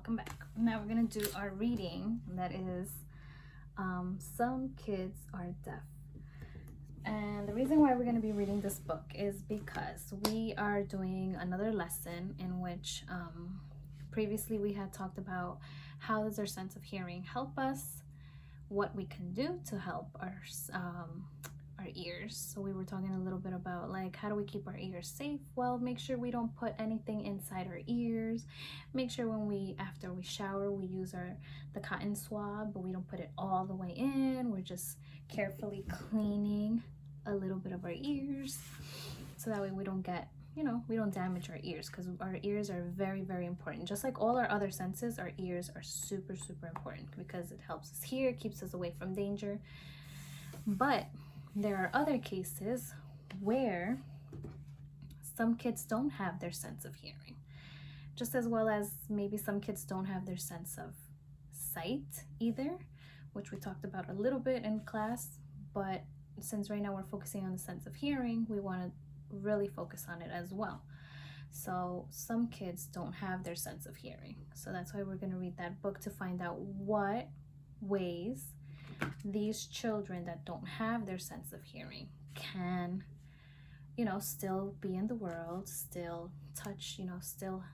welcome back. Now we're gonna do our reading, that is Some Kids Are Deaf. And the reason why we're going to be reading this book is because we are doing another lesson in which previously we had talked about how does our sense of hearing help us, what we can do to help our ears. So we were talking a little bit about like how do we keep our ears safe. Well, make sure we don't put anything inside our ears. Make sure when after we shower, we use the cotton swab, but we don't put it all the way in. We're just carefully cleaning a little bit of our ears, so that way we don't get, we don't damage our ears, because our ears are very, very important. Just like all our other senses, our ears are super, super important because it helps us hear, keeps us away from danger. But there are other cases where some kids don't have their sense of hearing, just as well as maybe some kids don't have their sense of sight either, which we talked about a little bit in class. But since right now we're focusing on the sense of hearing, we want to really focus on it as well. So some kids don't have their sense of hearing. So that's why we're going to read that book to find out what ways these children that don't have their sense of hearing can, still be in the world, still touch, still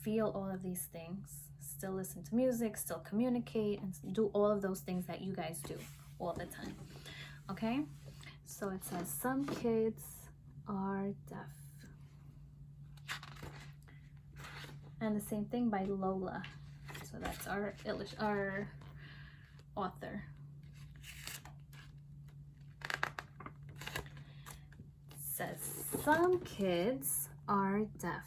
feel all of these things, still listen to music, still communicate, and do all of those things that you guys do all the time. Okay? So it says, some kids are deaf. And the same thing by Lola. So that's our author. It says, some kids are deaf.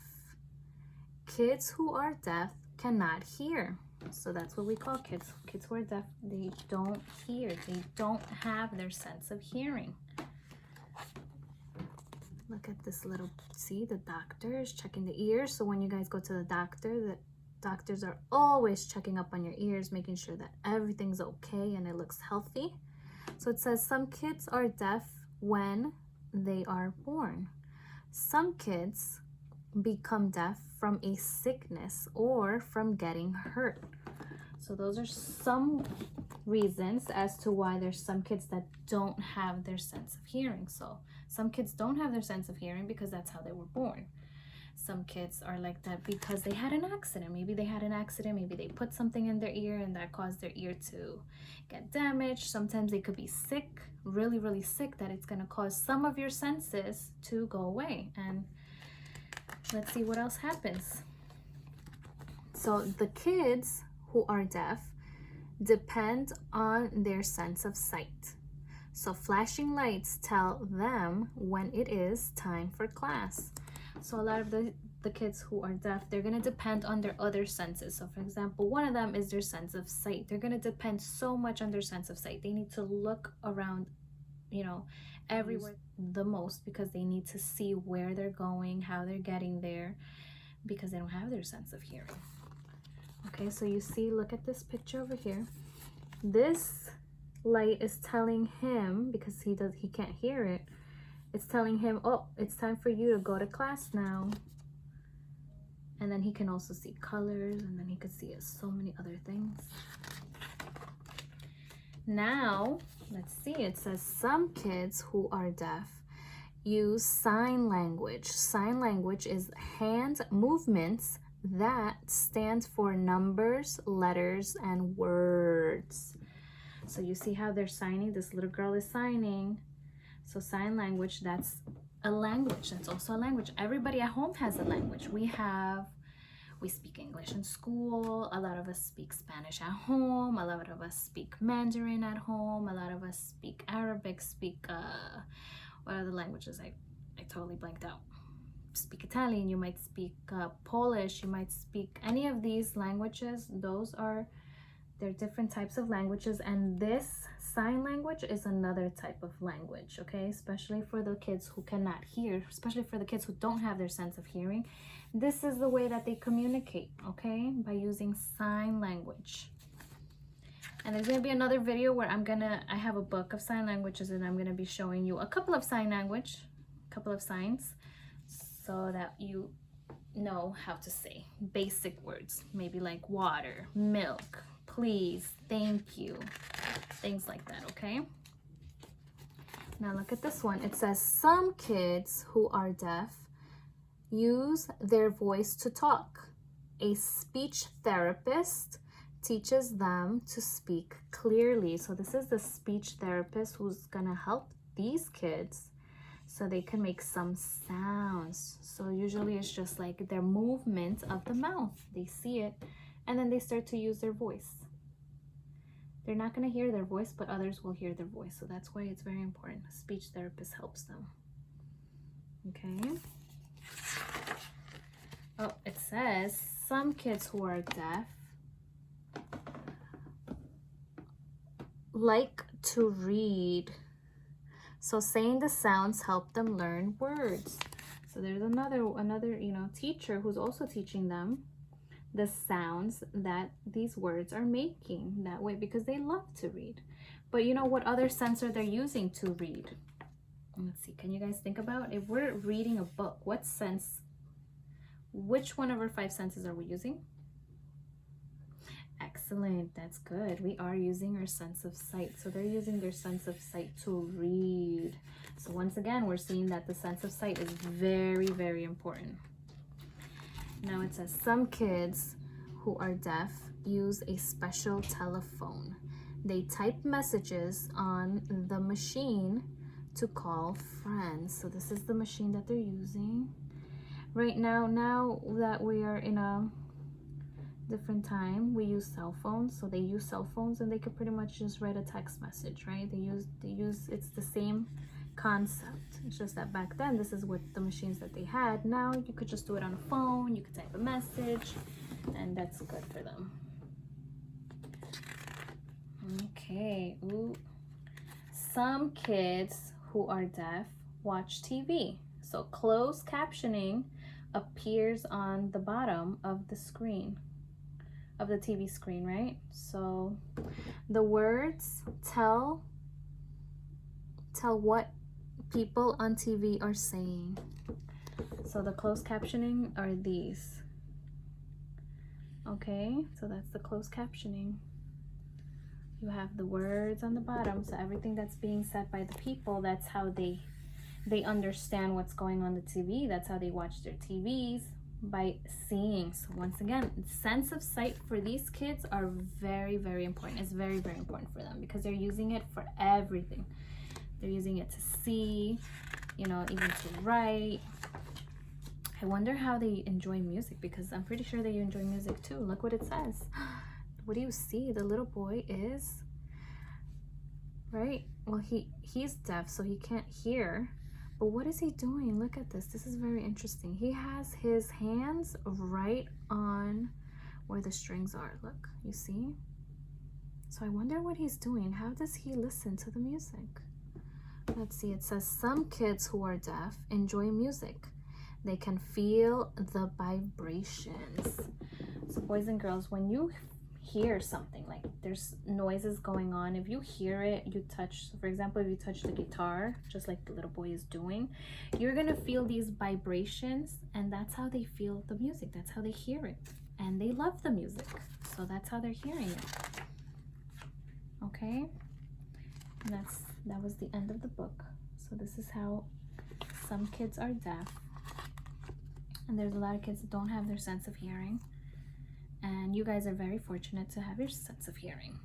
Kids who are deaf cannot hear. So that's what we call kids. Kids who are deaf, they don't hear. They don't have their sense of hearing. Look at this little, see, the doctor is checking the ears. So when you guys go to the doctors are always checking up on your ears, making sure that everything's okay and it looks healthy. So it says some kids are deaf when they are born. Some kids become deaf from a sickness or from getting hurt. So those are some reasons as to why there's some kids that don't have their sense of hearing. So some kids don't have their sense of hearing because that's how they were born. Some kids are like that because they had an accident. Maybe they had an accident, maybe they put something in their ear and that caused their ear to get damaged. Sometimes they could be sick, really, really sick, that it's gonna cause some of your senses to go away. And let's see what else happens. So the kids who are deaf depend on their sense of sight. So flashing lights tell them when it is time for class. So a lot of the kids who are deaf, they're going to depend on their other senses. So for example, one of them is their sense of sight. They're going to depend so much on their sense of sight. They need to look around, everywhere the most, because they need to see where they're going, how they're getting there, because they don't have their sense of hearing. Okay, so you see, look at this picture over here. This light is telling him, because he can't hear it, it's telling him, oh, it's time for you to go to class now. And then he can also see colors, and then he could see so many other things. Now, let's see, it says some kids who are deaf use sign language. Sign language is hand movements that stand for numbers, letters, and words. So you see how they're signing? This little girl is signing. So sign language, that's a language. That's also a language. Everybody at home has a language. We speak English in school. A lot of us speak Spanish at home. A lot of us speak Mandarin at home. A lot of us speak Arabic, what other languages? I totally blanked out. Speak Italian, you might speak Polish, you might speak any of these languages. They're different types of languages, and this sign language is another type of language, okay? Especially for the kids who cannot hear, especially for the kids who don't have their sense of hearing. This is the way that they communicate, okay? By using sign language. And there's going to be another video where I have a book of sign languages, and I'm going to be showing you a couple of signs, so that you know how to say basic words, maybe like water, milk, please, thank you, things like that, okay? Now look at this one. It says some kids who are deaf use their voice to talk. A speech therapist teaches them to speak clearly. So this is the speech therapist who's gonna help these kids so they can make some sounds. So usually it's just like their movement of the mouth. They see it and then they start to use their voice. They're not going to hear their voice, but others will hear their voice. So that's why it's very important. A speech therapist helps them. Okay. Oh, it says some kids who are deaf like to read. So saying the sounds help them learn words. So there's another teacher who's also teaching them the sounds that these words are making that way because they love to read. But you know what other sense are they using to read? Let's see, can you guys think about, if we're reading a book, what sense, which one of our 5 senses are we using? Excellent, that's good. We are using our sense of sight. So they're using their sense of sight to read. So once again, we're seeing that the sense of sight is very, very important. Now it says some kids who are deaf use a special telephone. They type messages on the machine to call friends. So this is the machine that they're using. Right now that we are in a different time, we use cell phones. So they use cell phones and they could pretty much just write a text message, right? They use it's the same concept. It's just that back then, this is what the machines that they had. Now you could just do it on a phone, you could type a message, and that's good for them. Okay. Ooh. Some kids who are deaf watch TV. So closed captioning appears on the bottom of the screen, of the TV screen, right? So the words tell what people on TV are saying. So the closed captioning are these. Okay, so that's the closed captioning. You have the words on the bottom, so everything that's being said by the people, that's how they understand what's going on the TV. That's how they watch their TVs, by seeing. So once again, sense of sight for these kids are very, very important. It's very, very important for them because they're using it for everything. They're using it to see, even to write. I wonder how they enjoy music because I'm pretty sure they enjoy music too. Look what it says. What do you see? The little boy is, right? Well, he's deaf, so he can't hear. But what is he doing? Look at this. This is very interesting. He has his hands right on where the strings are. Look, you see? So I wonder what he's doing. How does he listen to the music? Let's see. It says some kids who are deaf enjoy music. They can feel the vibrations. So boys and girls, when you hear something, like there's noises going on, if you hear it, you touch, for example, if you touch the guitar, just like the little boy is doing, you're gonna feel these vibrations, and that's how they feel the music. That's how they hear it, and they love the music, so that's how they're hearing it. Okay, that was the end of the book. So this is how some kids are deaf, and there's a lot of kids that don't have their sense of hearing. And you guys are very fortunate to have your sense of hearing.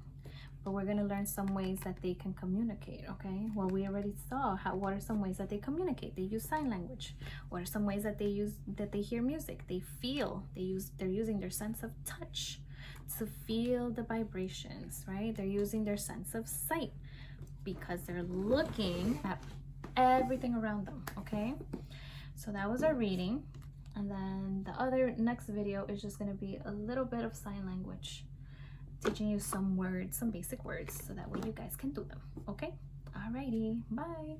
But we're going to learn some ways that they can communicate, okay? Well, we already saw what are some ways that they communicate. They use sign language. What are some ways that they hear music? They feel. They're using their sense of touch to feel the vibrations, right? They're using their sense of sight because they're looking at everything around them, okay? So that was our reading. And then the next video is just going to be a little bit of sign language, teaching you some words, some basic words, so that way you guys can do them. Okay? Alrighty. Bye.